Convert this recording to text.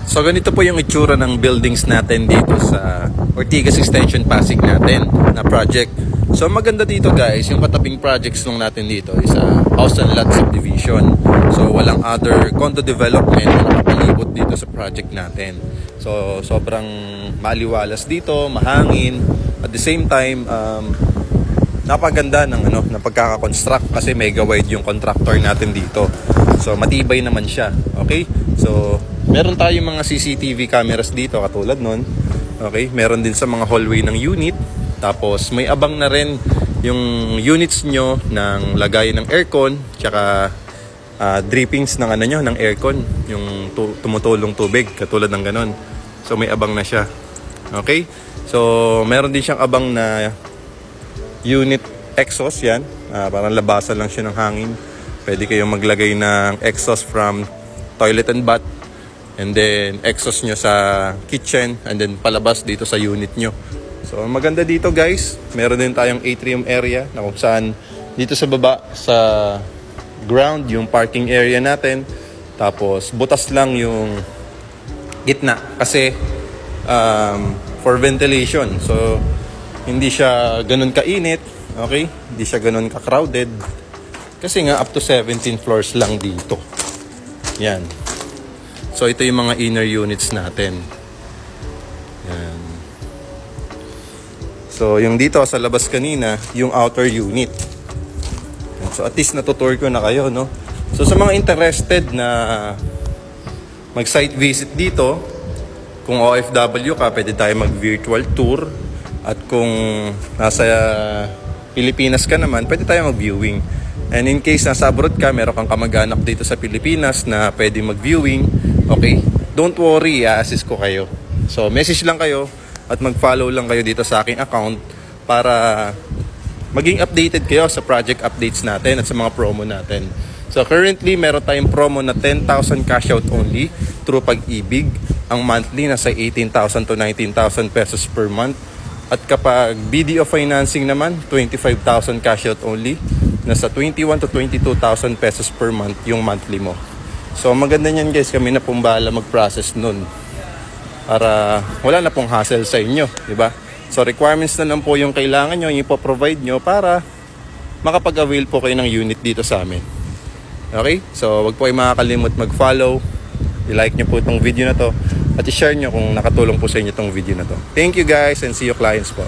So ganito po yung itsura ng buildings natin dito sa Ortigas Extension Pasig natin na project. So maganda dito guys, yung katabing projects nung natin dito is house and lot subdivision. So walang other condo development na nakapalibot dito sa project natin. So sobrang maliwalas dito, mahangin. At the same time, napaganda ng pagkaka-construct kasi mega wide yung contractor natin dito. So matibay naman siya. Okay? So meron tayong mga CCTV cameras dito katulad nun. Okay? Meron din sa mga hallway ng unit. Tapos may abang na rin yung units nyo ng lagay ng aircon tsaka drippings ng ng aircon, yung tumutulong tubig katulad ng ganon. So may abang na siya. Okay? So meron din siyang abang na unit exhaust yan. Parang labasan lang siya ng hangin. Pwede kayong maglagay ng exhaust from toilet and bath. And then exhaust nyo sa kitchen. And then palabas dito sa unit nyo. So maganda dito guys. Meron din tayong atrium area na kung saan dito sa baba sa ground yung parking area natin. Tapos butas lang yung gitna. Kasi for ventilation. So hindi siya ganun kainit. Okay? Hindi siya ganun ka-crowded. Kasi nga up to 17 floors lang dito. Yan. So ito yung mga inner units natin. Yan. So yung dito sa labas kanina, yung outer unit. Yan. So at least natutour ko na kayo, no? So sa mga interested na mag-site visit dito, kung OFW ka, pwede tayo mag-virtual tour. At kung nasa Pilipinas ka naman, pwede tayo mag-viewing. And in case nasa abroad ka, meron kang kamag-anak dito sa Pilipinas na pwede mag-viewing, okay, don't worry, i-assist ko kayo. So message lang kayo at mag-follow lang kayo dito sa aking account para maging updated kayo sa project updates natin at sa mga promo natin. So currently, meron tayong promo na 10,000 cash out only through Pag-ibig. Ang monthly nasa 18,000 to 19,000 pesos per month. At kapag BDO financing naman, 25,000 cash out only. Nasa 21 to 22,000 pesos per month yung monthly mo. So maganda niyan guys, kami na pong bahala mag-process nun. Para wala na pong hassle sa inyo, di ba? So requirements na lang po yung kailangan nyo, yung ipo-provide nyo para makapag-avail po kayo ng unit dito sa amin. Okay? So wag po kayo makakalimot mag-follow. I-like nyo po itong video na to. At i-share nyo kung nakatulong po sa inyo itong video na to. Thank you guys and see you clients po.